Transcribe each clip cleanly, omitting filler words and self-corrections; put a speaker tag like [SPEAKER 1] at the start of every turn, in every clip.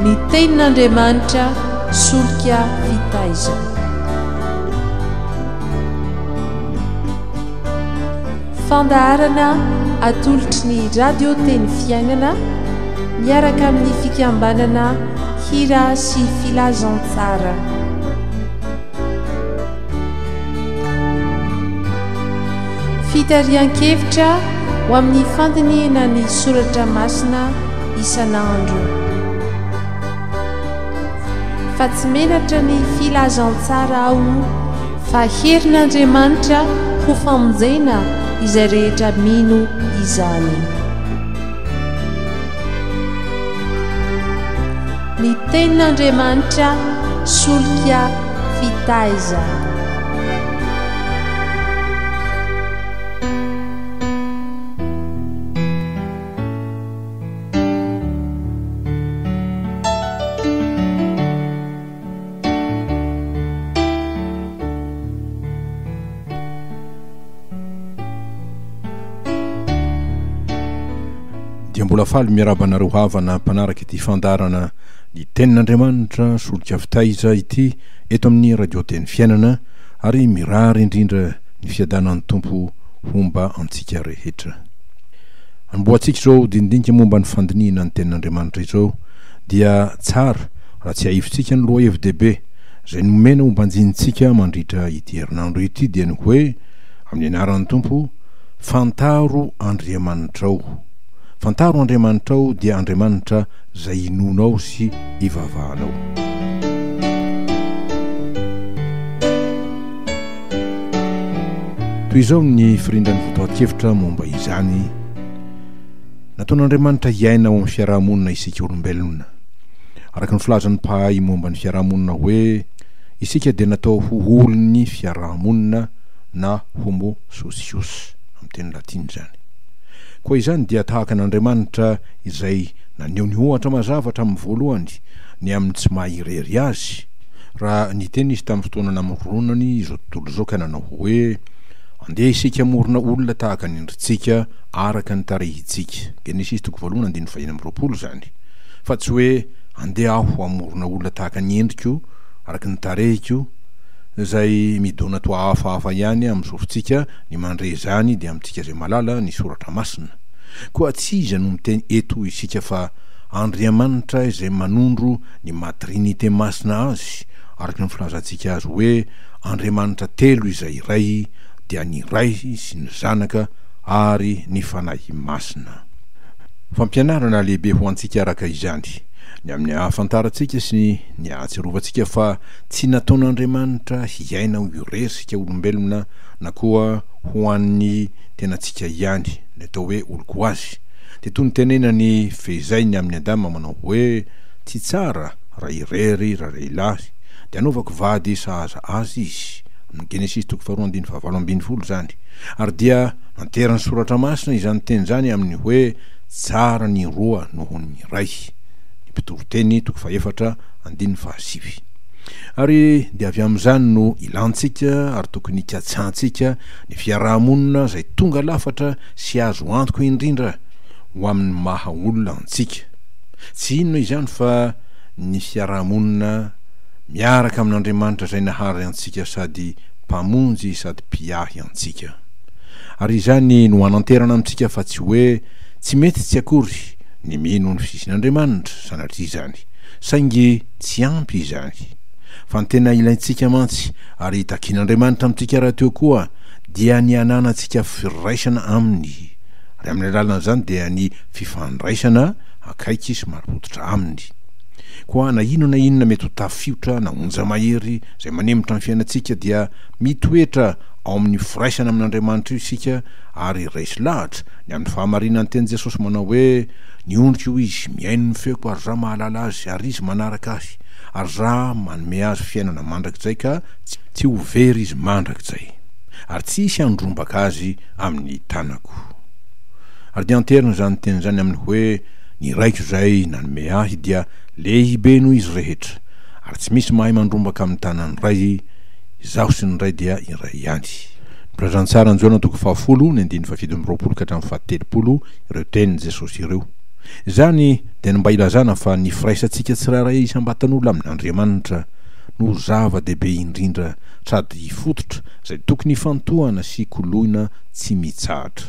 [SPEAKER 1] ny tenin'Andriamanitra solika fitaiza. Fandaharana atolotry ny radio teny fiainana miaraka amin'ny fikambanana hira sy filazantsara. Fitarian-kevitra ho amin'ny fandiniana ny soratra masina isan'andro. Fa tsy menatra ny filazantsara ao fa herin'Andriamanitra ho famonjena izay rehetra mino izany. Ny tenin'Andriamanitra solika fitaiza.
[SPEAKER 2] Mbola faly miarabanareo havana mpanaraka ity fandarana ny tenin'Andriamanitra solika fitaiza ity eto amin'ny radio teny fiainana, ary mirary indrindra ny fiadanan'ny tompo fomba antsika rehetra. Amboantsika izao dindinika momba ny fandiniana ny tenin'Andriamanitra izao dia tsara raha tsy hahivintsika ny loha FDB izay nomena hombanjinitsika mandritra ity herinandro ity dia ny hoe amin'ny anaran'ny tompo fantaro Andriamanitrao. Fantaro Andriamanitrao dia Andriamanitra izay inonao sy ivavahanao. Toy izao ny firindran'ny fotoan-kevitra momba izany. Nataon'Andriamanitra hiaina ao amin'ny fiarahamonina isika olombelona. Araka ny filazan'ny mpahay momba ny fiarahamonina hoe isika dia natao ho olon'ny fiarahamonina na homo socius amin'ny teny latina zany. Koa izany dia tahaka n'Andriamanitra izay naneho ny ohatra mazavatra amin'ny voalohany ny amin'ny tsy mahirery azy. Raha ny teny izy tamin'ny fotoana namoronany izao tontolo izao ka nanao hoe andeha isika morona olona tahaka ny endritsika araka ny tarehitsika. Genesis 1:25 zany. Fa tsy hoe andeha aho amorona olona tahaka ny endriko araka ny tarehiko izay midona toa hafahafa ihany amin'ny sofintsika ny mandre zany dia amintsika izay malala ny soratra masina. Koa tsy iza no miteny eto isika fa Andriamanitra izay manondro ny matrinité masina azy, araka ny filazantsika azy hoe Andriamanitra telo izay iray dia ny Ray sy ny Zanaka ary ny fanahy masina. Fampianarana lehibe ho antsika araka izany ny amin'ny ahafantarantsika sy ny ahatsiarovantsika fa tsy nataon'Andriamanitra hiaina ho irery sika olombelona na koa ho an'ny tenantsika ihany ny atao hoe oloko azy. Dia toy ny tenena ny fezainy amin'ny Adama manao hoe tsy tsara raha irery raha lehilahy dia anaovako vady sahaza azy izy amin'ny Genesis 2:17 zany. Ary dia nanterany soratra masina izany teny zany amin'ny hoe tsara ny roa noho ny ray. Pitoroteny 2:4-7. Ary dia avy amin'izany no ilantsika ary tokony ikatsahantsika ny fiarahamonina izay tonga lafatra sy azo antoka indrindra ho amin'ny maha olona antsika. Tsy inona izany fa ny fiarahamonina miaraka amin'Andriamanitra izay nahary antsika sady mpamonjy sady mpiahy antsika. Ary izany no hananterana amintsika fa tsy hoe tsy mety tsy akory ny mino ny fisisin'Andriamanitra sanatria izany, saingy tsy ampy izany. Fa ny tena ilaintsika mantsy ary takian'Andriamanitra amintsika raha teo koa dia ny ananantsika firaisana aminy. Ary amin'ny alalan'izany dia ny fifandraisana akaiky sy maripototra aminy. Koa na inona mety ho tafiotra na onja mahery izay manemotra ny fiainantsika dia mitoetra ao amin'ny firaisana amin'Andriamanitra io isika ary raisy lahatra ny amin'ny fahamarinan'ny teny Jesosy manao hoe ny ondrika io izy miaino ny feoko ary raha mahalala azy ary izy manaraka azy ary raha manome azy fiainana mandrakizay ka tsy ho very izy mandrakizay ary tsy isy andrombaka azy amin'ny tanako. Ary dia anterina zany teny zany amin'ny hoe ny raiko izay nanome ahy dia lehibe noho izy rehetra ary tsy misy mahay mandrombaka amin'ny tanany ray, izaho sy ny ray dia iray ihany. Pirazantsara an'izao na 10:7-7 ireo tenin' Jesosy ireo. Zany dia mba ilazana fa ny firaisantsika tsirairay isam-batan'olona amin'Andriamanitra no zava-dehibe indrindra sady fototra izay tokony fantohana sy koloina tsy mitsahatra.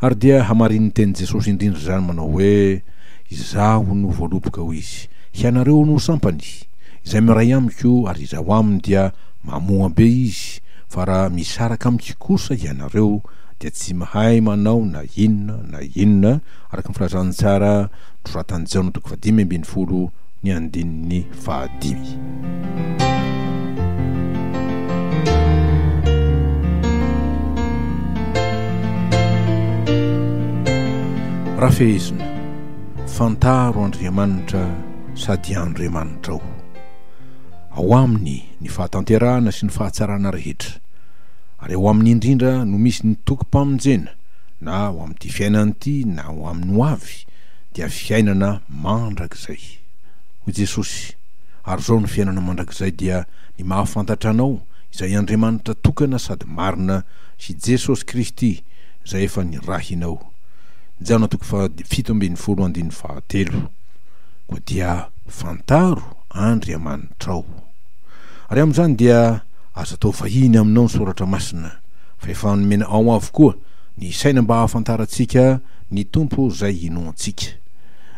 [SPEAKER 2] Ary dia hamarin'ny teny Jesosy indrindra zany manao hoe izaho no voaloboka ho izy, ianareo no sampany, izay miray amiko ary izaho aminy dia mamoa be izy, fa raha misaraka amiko kosa ianareo dia tsy mahay manao na inona araka ny filazany tsara nosoratan'i Jaona 5:20 ny andininy 5. Raha fehezina fantaro Andriamanitra sady Andriamanitra ao aminy ny fahatanterahana sy ny fahatsarana rehetra, ary ao amin'ny indrindra no misy ny tokom-pamonjena na ao amin'ity fiainana ity na ao amin'ny ho avy dia fiainana mandrakizay ho Jesosy. Ary zao ny fiainana mandrakizay dia ny mahafantatra anao izay Andriamanitra tokana sady marina sy Jesosy Kristy izay efa nirahinao. Jaona 7:7 koa dia fantaro Andriamanitra ao. Ary amin'izany dia aza atao vahiny aminao ny soratra masina, fa efa nomena ao avokoa ny saina mba hahafantarantsika ny tompo izay inoantsika.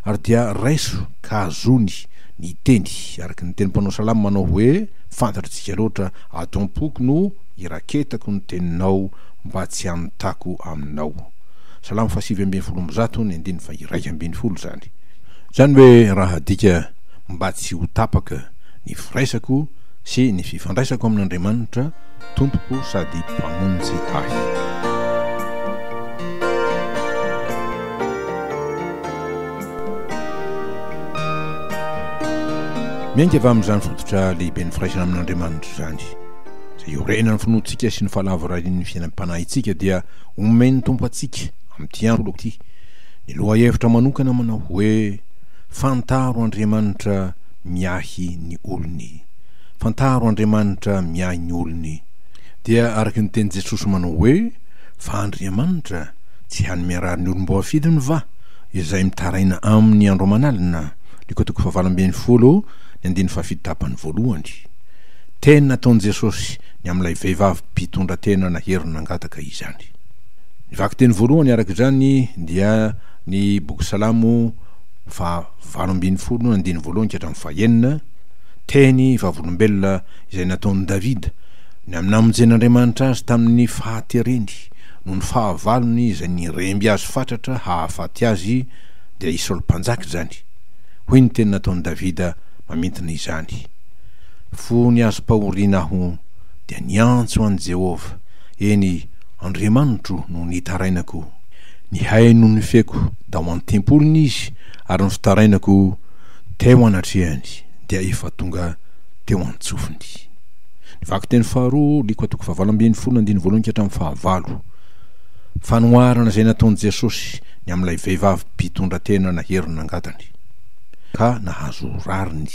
[SPEAKER 2] Ary dia raiso ka azony ny teny araka ny teny mpanao salama manao hoe fantatritsika loatra ato am-poko no iraketako ny teninao mba tsy hanotako aminao. Salamo 7:20 ny 1:20 zany. Zany hoe raha dika mba tsy ho tapaka ny firaisako sy ny fifandraisako amin'Andriamanitra tompoko sady mpamonjy ahy. Miainga avy amin'izany fototra lehibe ny firaisana amin'Andriamanitra zany, izay orena ny finoantsika sy ny fahalavorany fiainam-panahitsika dia omeny tompo atsika amin'ity andro ity. Ny loha hevitra manokana manao hoe fantaro Andriamanitra miahy ny olony, fantaro Andriamanitra miahy ny olony, dia araka ny teny Jesosy manao hoe fa Andriamanitra tsy hany miarary ny olom-bo afidiny va izay mitaraina amin'ny andro aman'alina. Likotoko 7:20 ny 7:7. Teny nataon'i Jesosy ny amin'ilay vehivavy mpitondra tena naherina nangataka izany. Ny vaky teny voalohany araka izany dia ny boky Salamo 7:20 ny 1:9 teny vavolombelona izay nataon'i Davida ny namonjen'Andriamanitra azy tamin'ny fahatereny no ny fahavalony izay niremby azy fatratra hahafaty azy dia Isaoly mpanjaka zany. Hoy ny teny nataon'i Davida mamintina izany: fony azo pahoriana aho dia niantso an'i Jehova, eny Andriamanitro no nitarainako, ny hay no ny feko da ho an-tempolony izy, ary ny fitarainako teo anatrehany dia efa tonga teo an-tsofiny. Ny vaky teny faharoa Likotoko 7:20 fanoharana izay nataon'i Jesosy ny amin'ilay vehivavy mpitondra tena naherina nangatany ka nahazo rariny.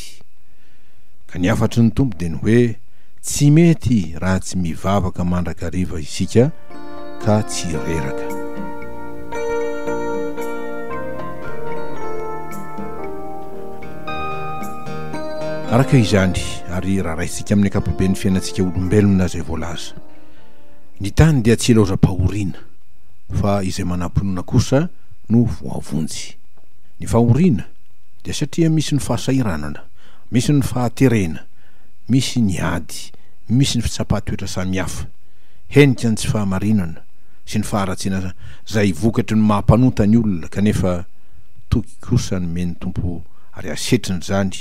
[SPEAKER 2] Ka ny afatry ny tompo dia ny hoe tsy mety raha tsy mivavaka mandrakariva isika ka tsy reraka. Araka izany ary raha raisitsika amin'ny akapobean'ny fiainantsika olombelona zay voalaza, ny tany dia tsy ilaozam-pahoriana fa izay manam-pinoana kosa no voavonjy. Ny fahoriana dia satria misy ny fahasairanana, misy ny fahaterena, misy ny ady, misy ny fitsapahatoetra samihafa, henika ny tsy fahamarinana sy ny faharatsiana zay vokatry ny mahampanota ny olona, kanefa toky kosa ny meny tompo ary asetriny zany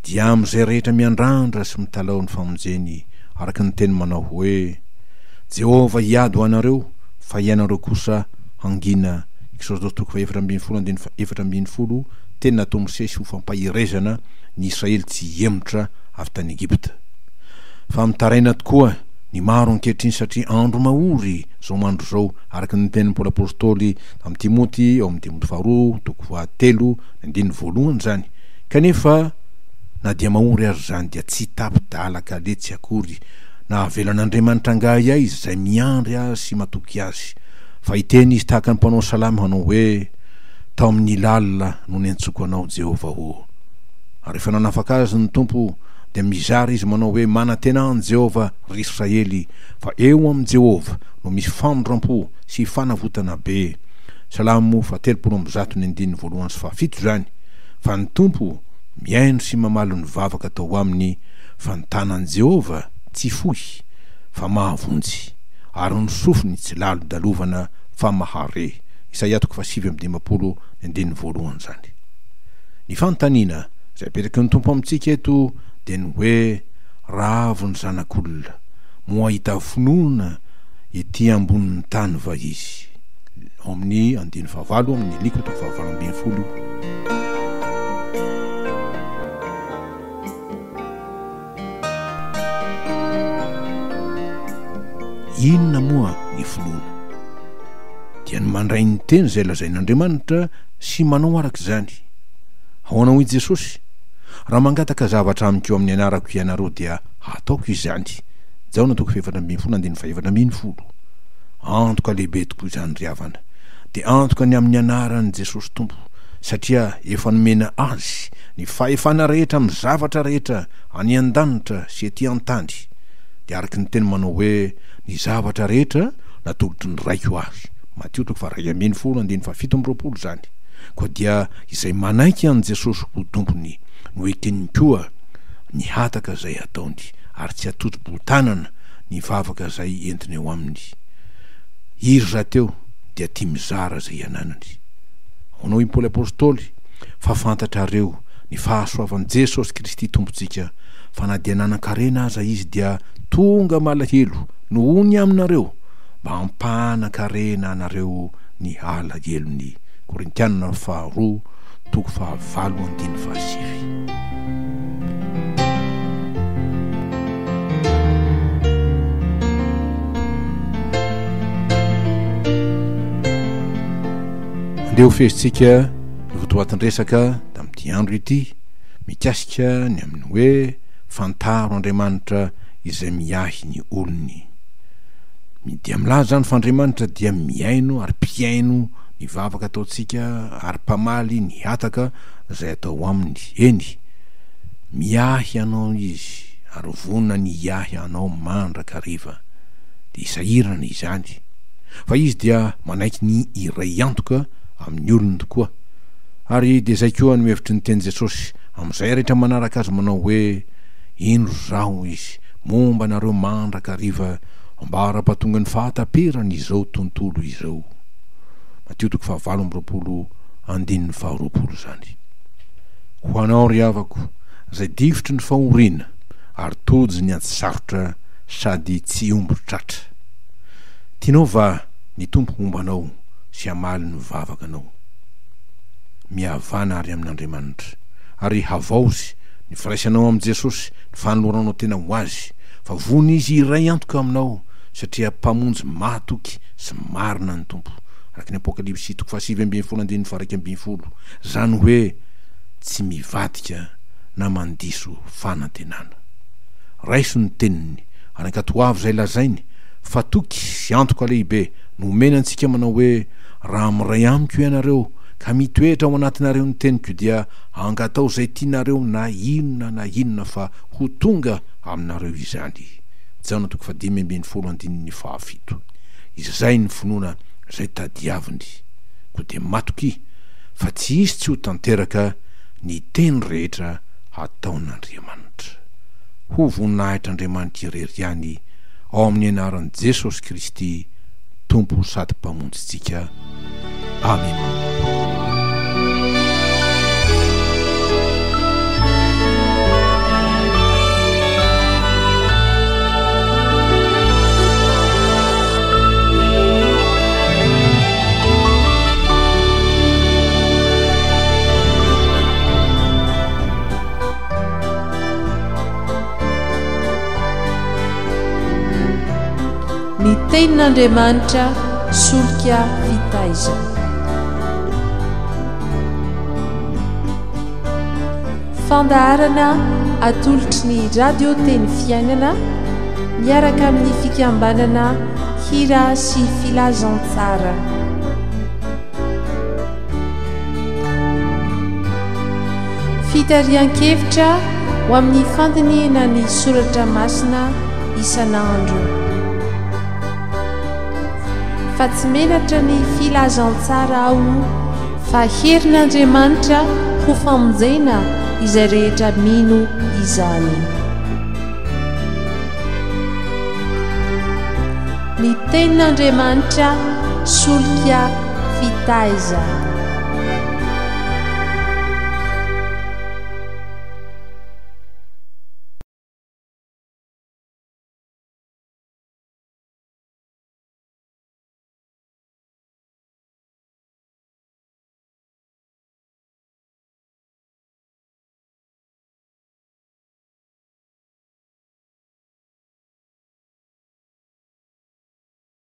[SPEAKER 2] dia amin'izay rehetra miandrandra sy mitalao ny famonjeny, araka ny teny manao hoe Jehova hiady ho anareo fa ianareo kosa hangina. Exode 4:20 teny natao Mosesy ho fampahirezana ny Israely tsy hiemotra avy tany Egipta. Fa mitaraina tokoa ny maro ankehitriny satria andro mahory zao mandro zao, araka ny tenin'ny Paoly apôstôly amin'ny Timoty ao amin'ny Timoty 2:3 zany. Kanefa na dia mahory azy zany dia tsy tapidalaka le tsy akory na avelan'Andriamanitra angahy izy izay miandry azy sy matoky azy, fa iteny izy tahaka ny mpanao salamy hanao hoe tao amin'ny lalina no nentsoko anao Jehova ho. Ary rehefa nanafaka azy ny tompo dia mizary izy manao hoe manantenany Jehova ry Israely fa eo amin'ny Jehova no misy famondram-po sy fanavotana be. Salamo 7:7 zany. Fa ny tompo miaino sy mamalo ny vavaka tao aminy, fa ny tanan'i Jehova tsy fohy fa mahavonjy, ary ny sofiny tsy lalo dalovana fa mahare. Isaia 7:2 zany. Ny fanontaniana izay apetraky ny tompo amintsika eto dia ny hoe raha avy ny zanak'olona mo ahita finoana ety ambonin'ny tany va izy. Ao amin'ny 9 amin'ny liko 9:20. Inona moa ny finoana? Dia ny mandray ny teny izay lazain'Andriamanitra sy manao arak'izany. Ahoana hoy Jesosy? Raha mangataka zavatra amiko amin'ny anarako ianareo dia hataoko izany. Jaona 4:4. Antoka lehibe tokoa izany ry havana. Dia antoka ny amin'ny anaran'i Jesosy Tompo, satria efa nomena azy ny fahefana rehetra amin'ny zavatra rehetra any an-danitra sy ety an-tany. Dia araky ny teny manao hoe ny zavatra rehetra natolotry ny raiko azy. Mateo 2:17 zany. Koa dia izay manaiky an Jesosy ho tompony no ekeny koa ny hataka izay ataony, ary tsy atoto-botanana ny vavaka izay entiny eo aminy. Iry rahateo dia tia mizara izay iananany. Honao i Paoly apôstôly, fa fantatrareo ny fahasoavan'i Jesosy Kristy tompontsika, fa na dia nanan-karena aza izy dia tonga malahelo nohony aminareo mba hampanan-karena anareo ny alahelony. Korintianina 2:5-7. Andeha ho fesitsika ny votoatin-dresaka tamin'ity andro ity, mikasika ny amin'ny hoe fantaro Andriamanitra izay miahy ny olony. Dia milaza ny f'Andriamanitra dia miaino ary mpiaino ny vavaka ataontsika ary mpamaly ny hataka izay atao aminy. Eny, miahy anao izy ary vonina ny iahy anao mandrakariva. Dia isahirana izany, fa izy dia manaiky ny iray antoka amin'ny olony tokoa. Ary dia izay koa no hevitry ny teny Jesosy amin'izay rehetra manaraka azy manao hoe indro zao izy momba anareo mandrakariva ambara-pahatonga ny fahataperany izao tontolo izao. Mateo 5:20 zany. Ho anao ry havako izay difitry ny fahoriana ary tojo ny antsarotra sady tsy ombo tratra, tianao va ny tompo ombanao sy hamaly ny vavaka anao? Mihavana ary amin'Andriamanitra, ary havaozy ny firaisanao amin'i Jesosy, ny fanoloranao tena ho azy, fa vony izy iray antoka aminao, satria mpamonjy matoky sy marina ny tompo. Araky ny Apokalipsy 7:20. Zany hoe tsy mivadika na mandiso fanantenana. Raiso ny teniny anakatoavy izay lazainy, fa toky sy antoka lehibe no omenantsika manao hoe raha miray amiko ianareo ka mitoetra ao anatinareo ny teniko dia angatao izay tianareo na inona fa ho tonga aminareo izany. Jaona 5:7. Izay ny finoana izay tadiaviny, koa dia matoky fa tsy izy tsy ho tanteraka ny teny rehetra ataon'Andriamanitra. Ho voninahitran'Andriamanitra irery ihany ao amin'ny anaran'i Jesosy Kristy, tompo sady mpamonjitsika. Amen.
[SPEAKER 1] Ny tenin'Andriamanitra solika fitaizana. Fandaharana atolotry ny radio teny fiainana miaraka amin'ny fikambanana hira sy filazantsara. fitarian-kevitra ho amin'ny fandiniana ny soratra masina isan'andro. Fa tsy menatra ny filazantsara aho fa herin'Andriamanitra ho famonjena izay rehetra mino izany. Ny tenin'Andriamanitra solika fitaiza.